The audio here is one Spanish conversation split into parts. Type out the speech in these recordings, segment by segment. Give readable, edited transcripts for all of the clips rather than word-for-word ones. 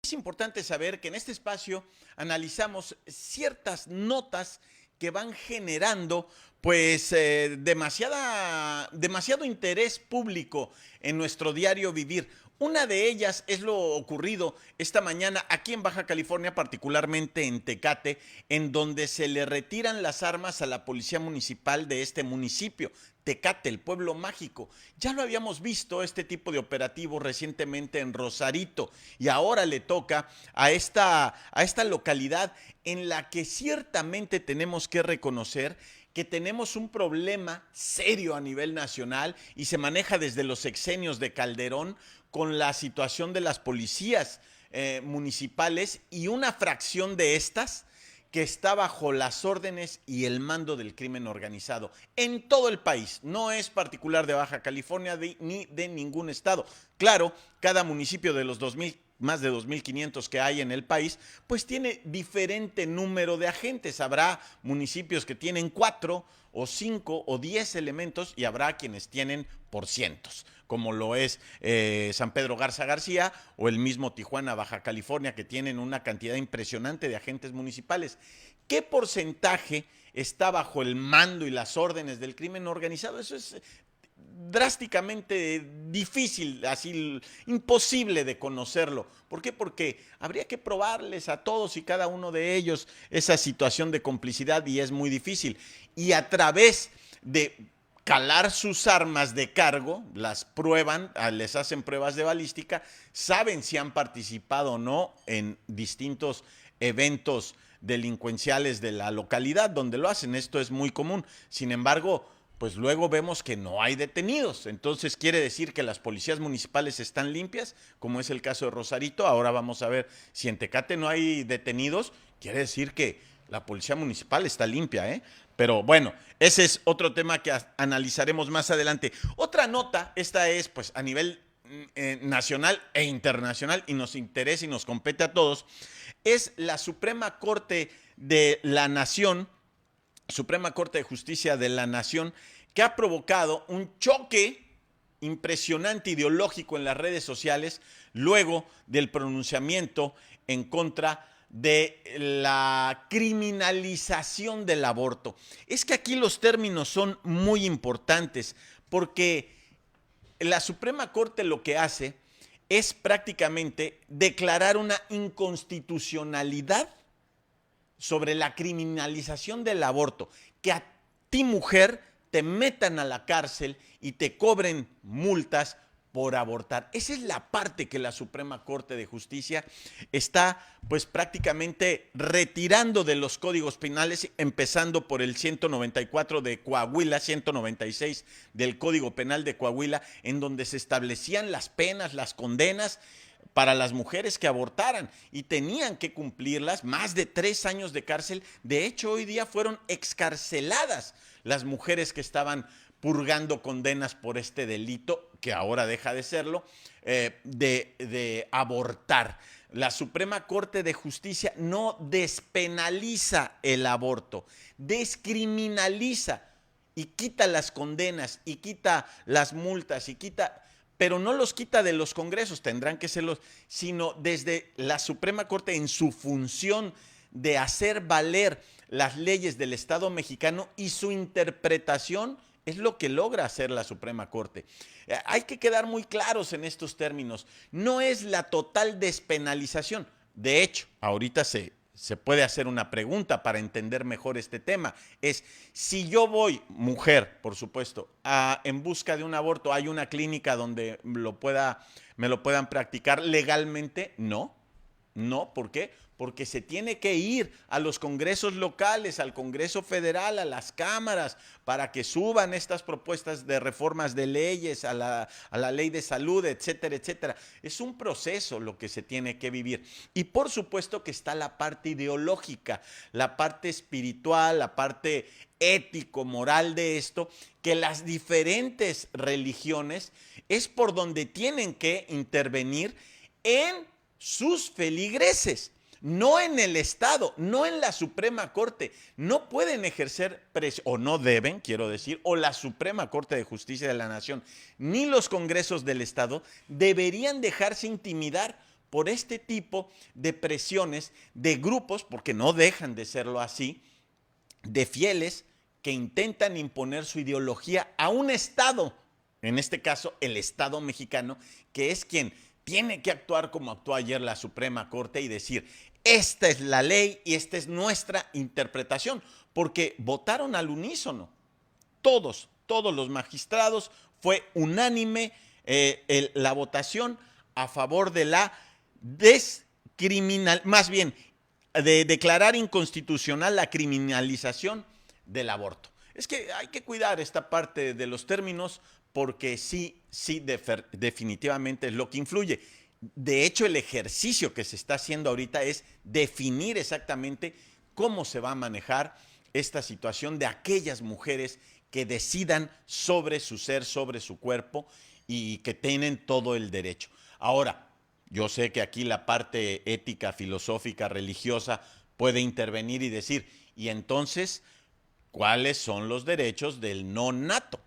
Es importante saber que en este espacio analizamos ciertas notas que van generando demasiado interés público en nuestro diario vivir. Una de ellas es lo ocurrido esta mañana aquí en Baja California, particularmente en Tecate, en donde se le retiran las armas a la policía municipal de este municipio. Tecate, el pueblo mágico. Ya lo habíamos visto este tipo de operativo recientemente en Rosarito y ahora le toca a esta localidad en la que ciertamente tenemos que reconocer que tenemos un problema serio a nivel nacional y se maneja desde los sexenios de Calderón con la situación de las policías municipales y una fracción de estas que está bajo las órdenes y el mando del crimen organizado en todo el país. No es particular de Baja California ni de ningún estado. Claro, cada municipio de los 2000, más de 2.500 que hay en el país, pues tiene diferente número de agentes. Habrá municipios que tienen 4 o 5 o 10 elementos y habrá quienes tienen por cientos, como lo es San Pedro Garza García o el mismo Tijuana, Baja California, que tienen una cantidad impresionante de agentes municipales. ¿Qué porcentaje está bajo el mando y las órdenes del crimen organizado? Eso es drásticamente difícil, así imposible de conocerlo. ¿Por qué? Porque habría que probarles a todos y cada uno de ellos esa situación de complicidad y es muy difícil. Y a través de calar sus armas de cargo, las prueban, les hacen pruebas de balística, saben si han participado o no en distintos eventos delincuenciales de la localidad donde lo hacen. Esto es muy común. Sin embargo, pues luego vemos que no hay detenidos. Entonces quiere decir que las policías municipales están limpias, como es el caso de Rosarito. Ahora vamos a ver si en Tecate no hay detenidos. Quiere decir que la policía municipal está limpia, ¿eh? Pero bueno, ese es otro tema que analizaremos más adelante. Otra nota, esta es pues a nivel nacional e internacional y nos interesa y nos compete a todos, es la Suprema Corte de la Nación, Suprema Corte de Justicia de la Nación, que ha provocado un choque impresionante ideológico en las redes sociales luego del pronunciamiento en contra de la criminalización del aborto. Es que aquí los términos son muy importantes porque la Suprema Corte lo que hace es prácticamente declarar una inconstitucionalidad sobre la criminalización del aborto, que a ti mujer te metan a la cárcel y te cobren multas por abortar. Esa es la parte que la Suprema Corte de Justicia está pues prácticamente retirando de los códigos penales, empezando por el 194 de Coahuila, 196 del Código Penal de Coahuila, en donde se establecían las penas, las condenas para las mujeres que abortaran y tenían que cumplirlas, más de 3 años de cárcel. De hecho, hoy día fueron excarceladas las mujeres que estaban purgando condenas por este delito, que ahora deja de serlo, de abortar. La Suprema Corte de Justicia no despenaliza el aborto, descriminaliza y quita las condenas y quita las multas y quita, pero no los quita de los congresos, tendrán que serlos, sino desde la Suprema Corte en su función de hacer valer las leyes del Estado mexicano y su interpretación es lo que logra hacer la Suprema Corte. Hay que quedar muy claros en estos términos. No es la total despenalización. De hecho, ahorita se puede hacer una pregunta para entender mejor este tema. Es, si yo voy, mujer, por supuesto, en busca de un aborto, ¿hay una clínica donde me lo puedan practicar legalmente? No. No, ¿por qué? Porque se tiene que ir a los congresos locales, al Congreso Federal, a las cámaras, para que suban estas propuestas de reformas de leyes, a la ley de salud, etcétera, etcétera. Es un proceso lo que se tiene que vivir. Y por supuesto que está la parte ideológica, la parte espiritual, la parte ético-moral de esto, que las diferentes religiones es por donde tienen que intervenir en sus feligreses, no en el Estado, no en la Suprema Corte. No pueden ejercer presión, o no deben, quiero decir, o la Suprema Corte de Justicia de la Nación, ni los congresos del Estado deberían dejarse intimidar por este tipo de presiones de grupos, porque no dejan de serlo así, de fieles que intentan imponer su ideología a un Estado, en este caso el Estado mexicano, que es quien tiene que actuar como actuó ayer la Suprema Corte y decir, esta es la ley y esta es nuestra interpretación, porque votaron al unísono. Todos los magistrados, fue unánime la votación a favor de la más bien, de declarar inconstitucional la criminalización del aborto. Es que hay que cuidar esta parte de los términos porque sí, definitivamente es lo que influye. De hecho, el ejercicio que se está haciendo ahorita es definir exactamente cómo se va a manejar esta situación de aquellas mujeres que decidan sobre su ser, sobre su cuerpo y que tienen todo el derecho. Ahora, yo sé que aquí la parte ética, filosófica, religiosa puede intervenir y decir, y entonces, ¿cuáles son los derechos del no nato?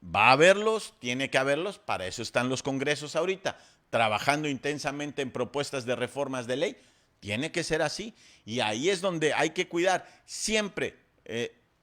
Va a haberlos, tiene que haberlos, para eso están los congresos ahorita, trabajando intensamente en propuestas de reformas de ley. Tiene que ser así. Y ahí es donde hay que cuidar. Siempre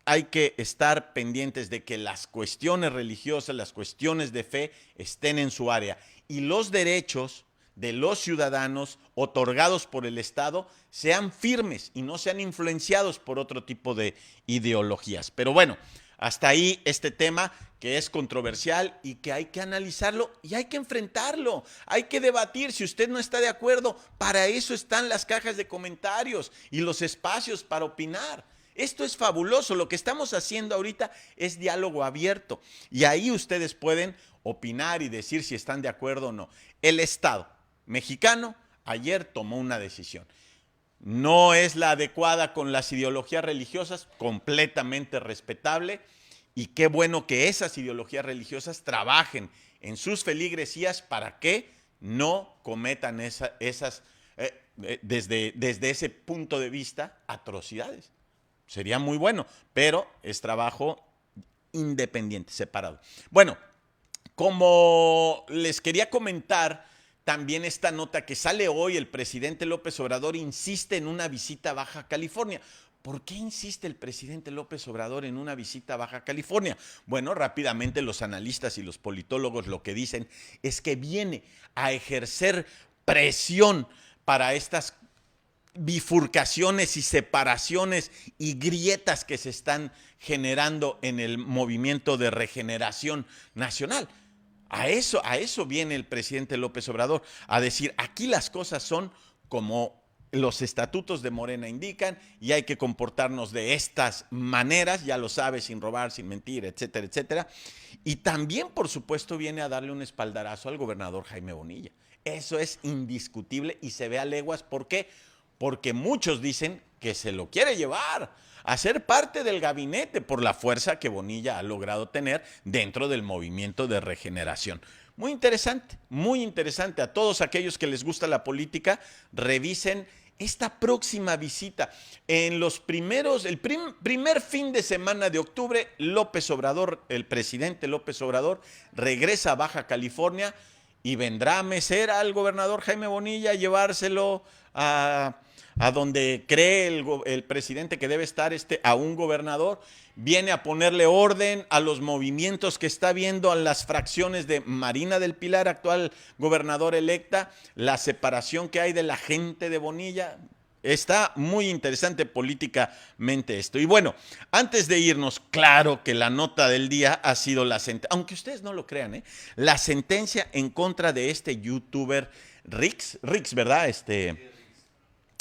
hay que estar pendientes de que las cuestiones religiosas, las cuestiones de fe estén en su área. Y los derechos de los ciudadanos otorgados por el Estado sean firmes y no sean influenciados por otro tipo de ideologías. Pero bueno, hasta ahí este tema que es controversial y que hay que analizarlo y hay que enfrentarlo, hay que debatir. Si usted no está de acuerdo, para eso están las cajas de comentarios y los espacios para opinar. Esto es fabuloso, lo que estamos haciendo ahorita es diálogo abierto y ahí ustedes pueden opinar y decir si están de acuerdo o no. El Estado mexicano ayer tomó una decisión. No es la adecuada con las ideologías religiosas, completamente respetable, y qué bueno que esas ideologías religiosas trabajen en sus feligresías para que no cometan desde ese punto de vista, atrocidades. Sería muy bueno, pero es trabajo independiente, separado. Bueno, como les quería comentar, también esta nota que sale hoy, el presidente López Obrador insiste en una visita a Baja California. ¿Por qué insiste el presidente López Obrador en una visita a Baja California? Bueno, rápidamente los analistas y los politólogos lo que dicen es que viene a ejercer presión para estas bifurcaciones y separaciones y grietas que se están generando en el movimiento de regeneración nacional. A eso viene el presidente López Obrador, a decir, aquí las cosas son como los estatutos de Morena indican y hay que comportarnos de estas maneras, ya lo sabe, sin robar, sin mentir, etcétera, etcétera. Y también, por supuesto, viene a darle un espaldarazo al gobernador Jaime Bonilla. Eso es indiscutible y se ve a leguas. ¿Por qué? Porque muchos dicen que se lo quiere llevar a ser parte del gabinete por la fuerza que Bonilla ha logrado tener dentro del movimiento de regeneración. Muy interesante. A todos aquellos que les gusta la política, revisen esta próxima visita. En los primer fin de semana de octubre, López Obrador, el presidente López Obrador, regresa a Baja California y vendrá a mecer al gobernador Jaime Bonilla, a llevárselo a donde cree el presidente que debe estar a un gobernador, viene a ponerle orden a los movimientos que está viendo, a las fracciones de Marina del Pilar, actual gobernadora electa, la separación que hay de la gente de Bonilla. Está muy interesante políticamente esto. Y bueno, antes de irnos, claro que la nota del día ha sido la sentencia, aunque ustedes no lo crean, la sentencia en contra de este youtuber Rix, ¿verdad?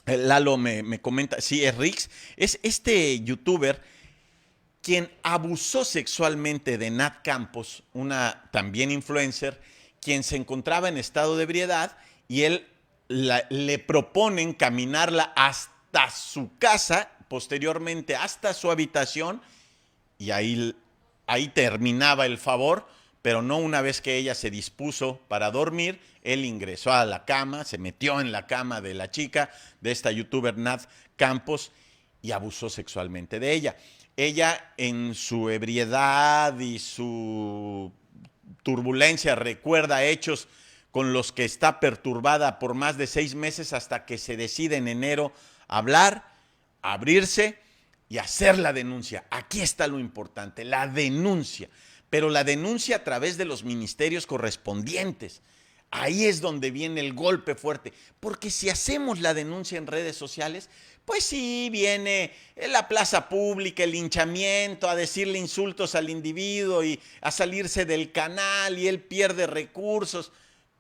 Lalo me comenta, sí, es Rix, es este youtuber quien abusó sexualmente de Nat Campos, una también influencer, quien se encontraba en estado de ebriedad y él le proponen caminarla hasta su casa, posteriormente hasta su habitación y ahí terminaba el favor, pero no una vez que ella se dispuso para dormir, él ingresó a la cama, se metió en la cama de la chica, de esta youtuber Nat Campos, y abusó sexualmente de ella. Ella en su ebriedad y su turbulencia recuerda hechos con los que está perturbada por más de 6 meses hasta que se decide en enero hablar, abrirse y hacer la denuncia. Aquí está lo importante, la denuncia, pero la denuncia a través de los ministerios correspondientes. Ahí es donde viene el golpe fuerte, porque si hacemos la denuncia en redes sociales, pues sí, viene la plaza pública, el linchamiento, a decirle insultos al individuo y a salirse del canal y él pierde recursos,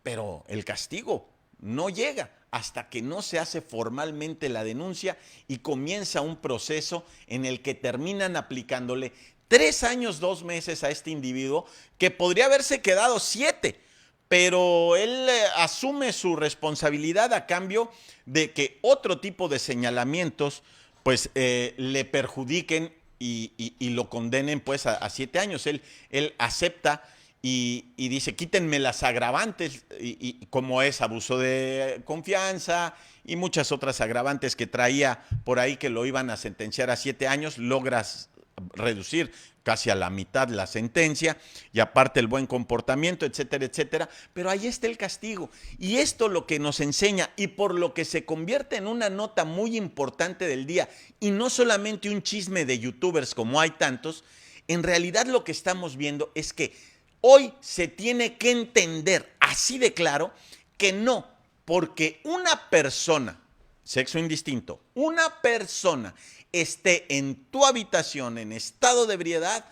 pero el castigo no llega hasta que no se hace formalmente la denuncia y comienza un proceso en el que terminan aplicándole 3 años, 2 meses a este individuo que podría haberse quedado 7, pero él asume su responsabilidad a cambio de que otro tipo de señalamientos pues le perjudiquen y lo condenen pues a 7 años. Él acepta y dice, quítenme las agravantes, y como es abuso de confianza y muchas otras agravantes que traía por ahí que lo iban a sentenciar a 7 años, logras reducir casi a la mitad la sentencia y aparte el buen comportamiento, etcétera, etcétera. Pero ahí está el castigo. Y esto lo que nos enseña y por lo que se convierte en una nota muy importante del día y no solamente un chisme de youtubers como hay tantos, en realidad lo que estamos viendo es que hoy se tiene que entender así de claro que no, porque una persona, sexo indistinto, una persona esté en tu habitación en estado de ebriedad,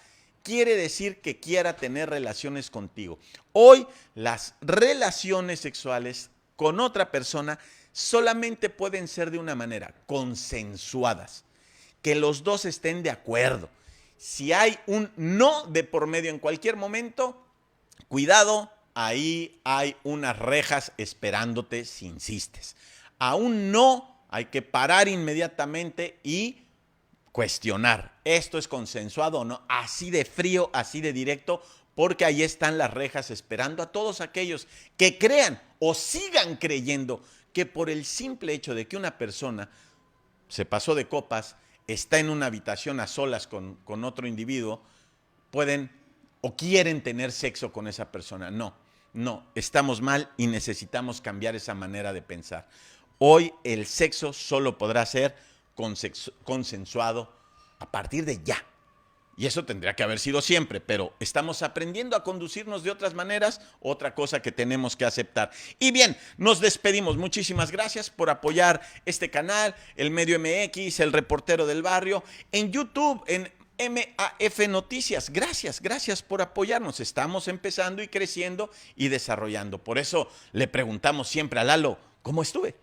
quiere decir que quiera tener relaciones contigo. Hoy las relaciones sexuales con otra persona solamente pueden ser de una manera, consensuadas, que los dos estén de acuerdo. Si hay un no de por medio en cualquier momento, cuidado, ahí hay unas rejas esperándote si insistes. A un no hay que parar inmediatamente y cuestionar. ¿Esto es consensuado o no? Así de frío, así de directo, porque ahí están las rejas esperando a todos aquellos que crean o sigan creyendo que por el simple hecho de que una persona se pasó de copas, está en una habitación a solas con otro individuo, pueden o quieren tener sexo con esa persona. No, estamos mal y necesitamos cambiar esa manera de pensar. Hoy el sexo solo podrá ser consensuado a partir de ya. Y eso tendría que haber sido siempre, pero estamos aprendiendo a conducirnos de otras maneras, otra cosa que tenemos que aceptar. Y bien, nos despedimos. Muchísimas gracias por apoyar este canal, el Medio MX, el Reportero del Barrio, en YouTube, en MAF Noticias. Gracias por apoyarnos. Estamos empezando y creciendo y desarrollando. Por eso le preguntamos siempre a Lalo, ¿cómo estuve?